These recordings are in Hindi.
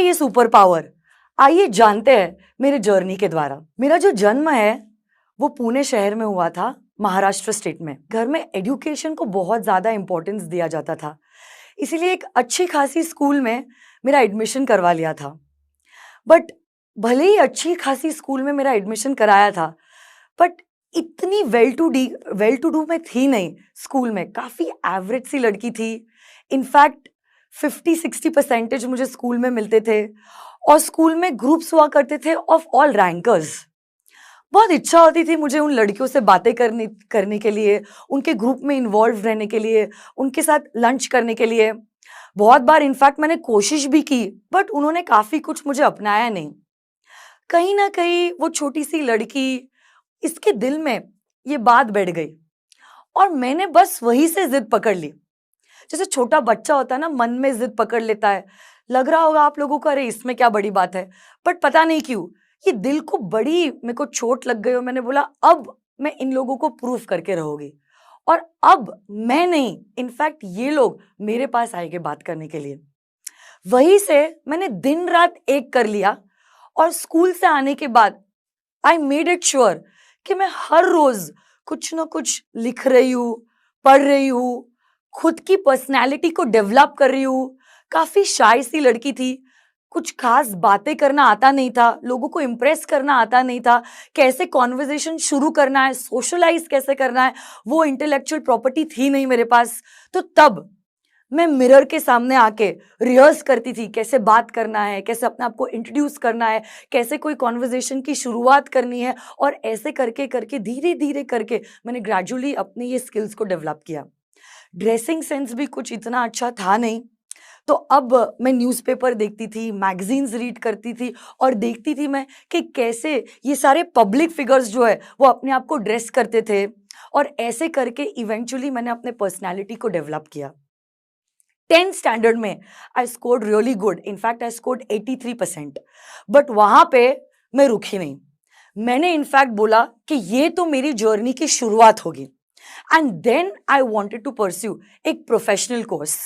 ये सुपर पावर? आइए जानते हैं मेरे जर्नी के द्वारा। मेरा जो जन्म है वो पुणे शहर में हुआ था, महाराष्ट्र स्टेट में। घर में एजुकेशन को बहुत ज़्यादा इम्पोर्टेंस दिया जाता था, इसीलिए एक अच्छी खासी स्कूल में मेरा एडमिशन करवा लिया था। बट भले ही अच्छी खासी स्कूल में मेरा एडमिशन कराया था, बट इतनी वेल टू डू मैं थी नहीं स्कूल में। काफ़ी एवरेज सी लड़की थी। इनफैक्ट 50-60% मुझे स्कूल में मिलते थे और स्कूल में ग्रुप्स हुआ करते थे ऑफ ऑल रैंकर्स। बहुत इच्छा होती थी मुझे उन लड़कियों से बातें करने के लिए, उनके ग्रुप में इन्वॉल्व रहने के लिए, उनके साथ लंच करने के लिए। बहुत बार इनफैक्ट मैंने कोशिश भी की, बट उन्होंने काफ़ी कुछ मुझे अपनाया नहीं। कहीं ना कहीं वो छोटी सी लड़की, इसके दिल में ये बात बैठ गई और मैंने बस वहीं से जिद पकड़ ली। जैसे छोटा बच्चा होता है ना, मन में जिद पकड़ लेता है। लग रहा होगा आप लोगों को अरे इसमें क्या बड़ी बात है, बट पता नहीं क्यों ये दिल को बड़ी मेरे को चोट लग गई और मैंने बोला अब मैं इन लोगों को प्रूफ करके रहूंगी। और अब मैं नहीं, इनफैक्ट ये लोग मेरे पास आएंगे बात करने के लिए। वहीं से मैंने दिन रात एक कर लिया और स्कूल से आने के बाद आई मेड इट श्योर कि मैं हर रोज कुछ ना कुछ लिख रही हूँ, पढ़ रही हूँ, खुद की पर्सनैलिटी को डेवलप कर रही हूँ। काफी शाय सी लड़की थी, कुछ खास बातें करना आता नहीं था, लोगों को इम्प्रेस करना आता नहीं था, कैसे कॉन्वर्जेशन शुरू करना है, सोशलाइज कैसे करना है, वो इंटेलेक्चुअल प्रॉपर्टी थी नहीं मेरे पास। तो तब मैं मिरर के सामने आके रिहर्स करती थी कैसे बात करना है, कैसे अपने आप को इंट्रोड्यूस करना है, कैसे कोई कॉन्वर्जेशन की शुरुआत करनी है। और ऐसे करके करके धीरे धीरे करके मैंने ग्रेजुअली अपनी ये स्किल्स को डेवलप किया। ड्रेसिंग सेंस भी कुछ इतना अच्छा था नहीं, तो अब मैं न्यूज़पेपर देखती थी, मैगजीन्स रीड करती थी और देखती थी मैं कि कैसे ये सारे पब्लिक फिगर्स जो है वो अपने आप को ड्रेस करते थे। और ऐसे करके इवेंचुअली मैंने अपने पर्सनैलिटी को डेवलप किया। 10th स्टैंडर्ड में I scored really good, in fact I scored 83%। But वहां पे मैं रुकी नहीं। मैंने इनफैक्ट बोला कि ये तो मेरी जर्नी की शुरुआत होगी। And then I wanted to pursue एक प्रोफेशनल कोर्स,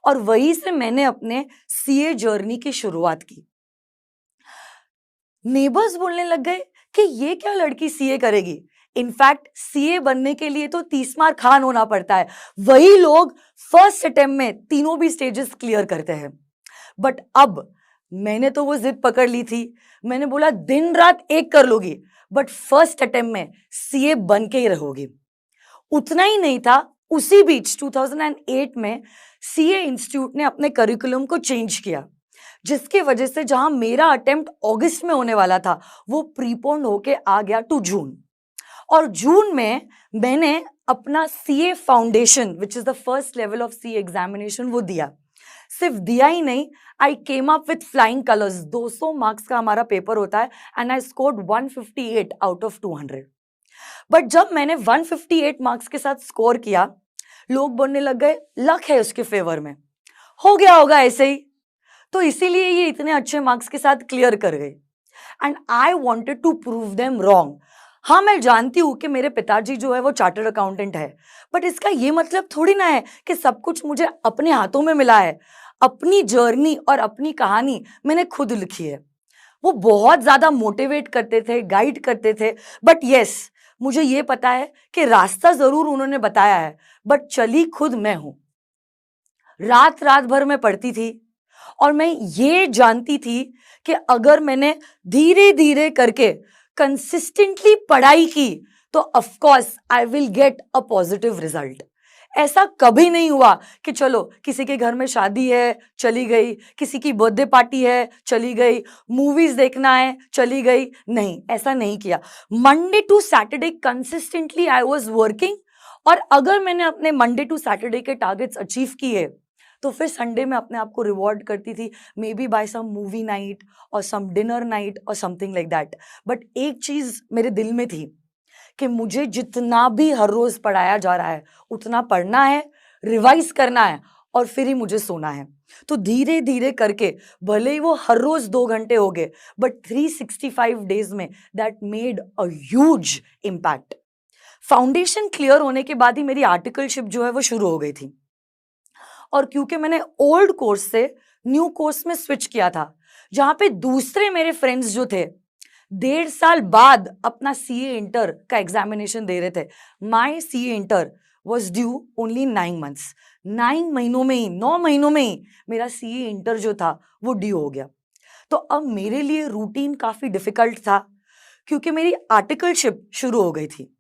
और वहीं से मैंने अपने सीए जर्नी की शुरुआत की। नेबर्स बोलने लग गए कि ये क्या लड़की सीए करेगी। इनफैक्ट सीए बनने के लिए तो 30 मार खान होना पड़ता है, वही लोग फर्स्ट अटेम्प्ट में तीनों भी स्टेजेस क्लियर करते हैं। बट अब मैंने तो वो जिद पकड़ ली थी, मैंने बोला दिन रात एक कर लोगी, बट फर्स्ट अटेम्प्ट में सीए बन के ही रहोगी। उतना ही नहीं था, उसी बीच 2008 में सीए इंस्टीट्यूट ने अपने करिकुलम को चेंज किया, जिसकी वजह से जहां मेरा अटेम्प्ट अगस्त में होने वाला था वो प्रीपोन्ड होके आ गया टू जून। और जून में मैंने अपना CA foundation which is the first level of CA examination वो दिया। सिर्फ दिया ही नहीं, I came up with flying colours. 200 marks का हमारा पेपर होता है and I scored 158 out of 200। But जब मैंने 158 मार्क्स के साथ स्कोर किया, लोग बोलने लग गए लक है उसके फेवर में, हो गया होगा ऐसे ही, तो इसीलिए ये इतने अच्छे मार्क्स के साथ क्लियर कर गए। And I wanted to prove them wrong. हाँ, मैं जानती हूँ कि मेरे पिताजी जो है वो चार्टर्ड अकाउंटेंट है, बट इसका ये मतलब थोड़ी ना है कि सब कुछ मुझे अपने हाथों में मिला है। अपनी जर्नी और अपनी कहानी मैंने खुद लिखी है। वो बहुत ज्यादा मोटिवेट करते थे, गाइड करते थे, बट यस, मुझे ये पता है कि रास्ता जरूर उन्होंने बताया है, बट चली खुद मैं हूं। रात रात भर मैं पढ़ती थी और मैं ये जानती थी कि अगर मैंने धीरे धीरे करके कंसिस्टेंटली पढ़ाई की तो of course I will get a positive result. ऐसा कभी नहीं हुआ कि चलो किसी के घर में शादी है चली गई, किसी की बर्थडे पार्टी है चली गई, मूवीज देखना है चली गई, नहीं, ऐसा नहीं किया। Monday to Saturday consistently I was working, और अगर मैंने अपने मंडे टू सैटरडे के टारगेट्स अचीव किए तो फिर संडे में अपने आप को रिवॉर्ड करती थी, maybe buy some movie night और सम डिनर नाइट और समथिंग लाइक दैट। बट एक चीज मेरे दिल में थी कि मुझे जितना भी हर रोज पढ़ाया जा रहा है उतना पढ़ना है, रिवाइज करना है और फिर ही मुझे सोना है। तो धीरे धीरे करके भले ही वो हर रोज 2 घंटे हो गए, बट 365 डेज में that made a huge impact. Foundation clear होने के बाद ही मेरी आर्टिकलशिप जो है वो शुरू हो गई थी। और क्योंकि मैंने ओल्ड कोर्स से न्यू कोर्स में स्विच किया था, जहां पे दूसरे मेरे फ्रेंड्स जो थे 1.5 साल बाद अपना सीए इंटर का एग्जामिनेशन दे रहे थे। My CA inter was due only 9 months. 9 महीनों में ही, 9 महीनों में ही मेरा सीए इंटर जो था वो ड्यू हो गया। तो अब मेरे लिए रूटीन काफी डिफिकल्ट था, क्योंकि मेरी आर्टिकलशिप शुरू हो गई थी।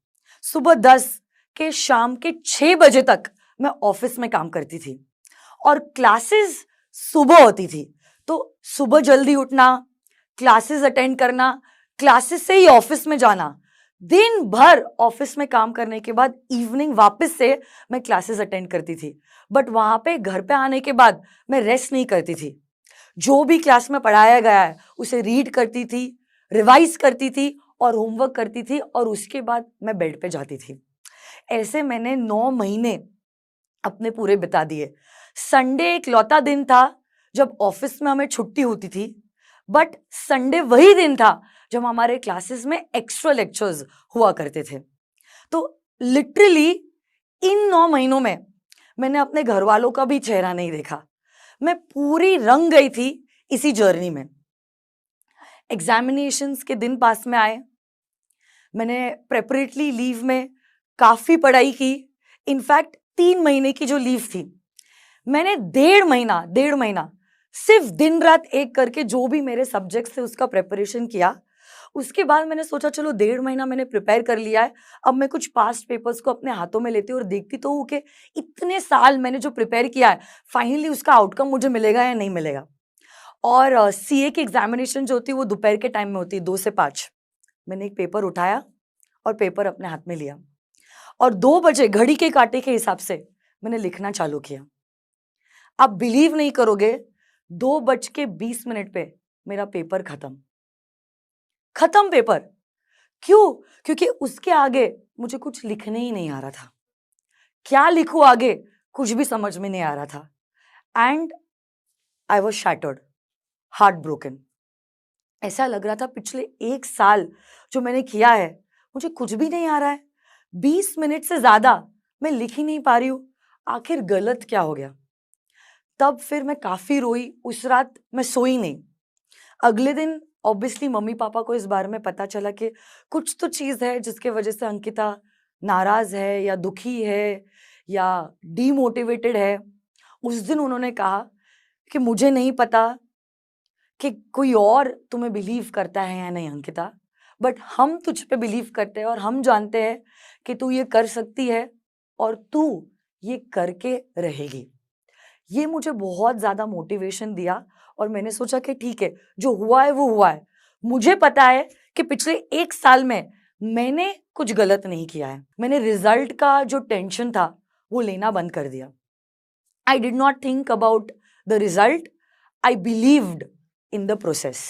सुबह 10 के शाम के 6 बजे तक मैं ऑफिस में काम करती थी, और क्लासेस सुबह होती थी। तो सुबह जल्दी उठना, क्लासेस अटेंड करना, क्लासेस से ही ऑफिस में जाना, दिन भर ऑफिस में काम करने के बाद इवनिंग वापस से मैं क्लासेस अटेंड करती थी। बट वहां पे घर पे आने के बाद मैं रेस्ट नहीं करती थी। जो भी क्लास में पढ़ाया गया है उसे रीड करती थी, रिवाइज करती थी और होमवर्क करती थी, और उसके बाद मैं बेड पे जाती थी। ऐसे मैंने 9 महीने अपने पूरे बिता दिए। संडे एक लौता दिन था जब ऑफिस में हमें छुट्टी होती थी, बट संडे वही दिन था जब हमारे क्लासेस में एक्स्ट्रा लेक्चर्स हुआ करते थे। तो लिटरली इन 9 महीनों में मैंने अपने घर वालों का भी चेहरा नहीं देखा। मैं पूरी रंग गई थी इसी जर्नी में। एग्जामिनेशंस के दिन पास में आए, मैंने प्रेपरेटरी लीव में काफी पढ़ाई की। इनफैक्ट 3 महीने की जो लीव थी, मैंने 1.5 महीना सिर्फ दिन रात एक करके जो भी मेरे सब्जेक्ट्स थे उसका प्रिपरेशन किया। उसके बाद मैंने सोचा चलो 1.5 महीना मैंने प्रिपेयर कर लिया है, अब मैं कुछ पास्ट पेपर्स को अपने हाथों में लेती हूँ और देखती तो हूँ कि इतने साल मैंने जो प्रिपेयर किया है फाइनली उसका आउटकम मुझे मिलेगा या नहीं मिलेगा। और सीए की एग्जामिनेशन जो होती है वो दोपहर के टाइम में होती है, 2 से 5। मैंने एक पेपर उठाया और पेपर अपने हाथ में लिया, और 2 बजे घड़ी के कांटे के हिसाब से मैंने लिखना चालू किया। आप बिलीव नहीं करोगे, 2:20 पे मेरा पेपर खत्म पेपर। क्यों? क्योंकि उसके आगे मुझे कुछ लिखने ही नहीं आ रहा था। क्या लिखूं आगे कुछ भी समझ में नहीं आ रहा था। And I was shattered, heart broken. ऐसा लग रहा था पिछले 1 साल जो मैंने किया है मुझे कुछ भी नहीं आ रहा है। 20 मिनट से ज्यादा मैं लिख ही नहीं पा रही हूं, आखिर गलत क्या हो गया। तब फिर मैं काफी रोई। उस रात मैं सोई नहीं। अगले दिन ऑब्वियसली मम्मी पापा को इस बारे में पता चला कि कुछ तो चीज है जिसके वजह से अंकिता नाराज है या दुखी है या डीमोटिवेटेड है। उस दिन उन्होंने कहा कि मुझे नहीं पता कि कोई और तुम्हें बिलीव करता है या नहीं अंकिता, बट हम तुझ पे बिलीव करते हैं और हम जानते हैं कि तू ये कर सकती है और तू ये करके रहेगी। ये मुझे बहुत ज्यादा मोटिवेशन दिया, और मैंने सोचा कि ठीक है, जो हुआ है वो हुआ है। मुझे पता है कि पिछले 1 साल में मैंने कुछ गलत नहीं किया है। मैंने रिजल्ट का जो टेंशन था वो लेना बंद कर दिया। I did not think about the result, I believed in the process.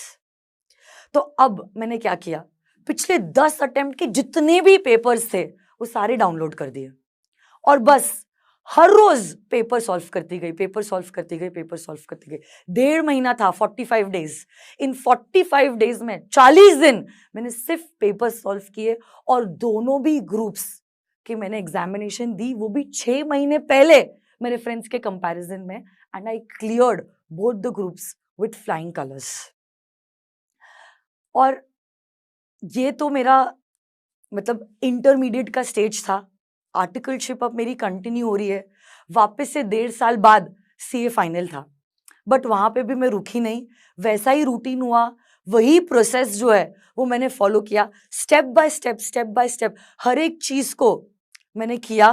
तो अब मैंने क्या किया, पिछले 10 अटेम्प्ट के जितने भी पेपर्स थे वो सारे डाउनलोड कर दिए, और बस हर रोज पेपर सॉल्व करती गई, पेपर सॉल्व करती गई, पेपर सॉल्व करती गई। 1.5 महीना था, 45 डेज। इन 45 डेज में 40 दिन मैंने सिर्फ पेपर सॉल्व किए, और दोनों भी ग्रुप्स की मैंने एग्जामिनेशन दी, वो भी 6 महीने पहले मेरे फ्रेंड्स के कंपैरिजन में। And I cleared both the groups with flying colours. और ये तो मेरा मतलब इंटरमीडिएट का स्टेज था। आर्टिकलशिप अब मेरी कंटिन्यू हो रही है। वापस से 1.5 साल बाद सीए फाइनल था, बट वहां पे भी मैं रुकी नहीं। वैसा ही रूटीन हुआ, वही प्रोसेस जो है वो मैंने फॉलो किया, स्टेप बाय स्टेप हर एक चीज को मैंने किया,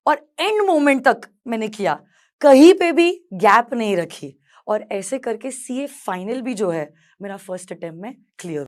और एंड मोमेंट तक मैंने किया, कहीं पे भी गैप नहीं रखी। और ऐसे करके सीए फाइनल भी जो है मेरा फर्स्ट अटेम्प्ट में क्लियर।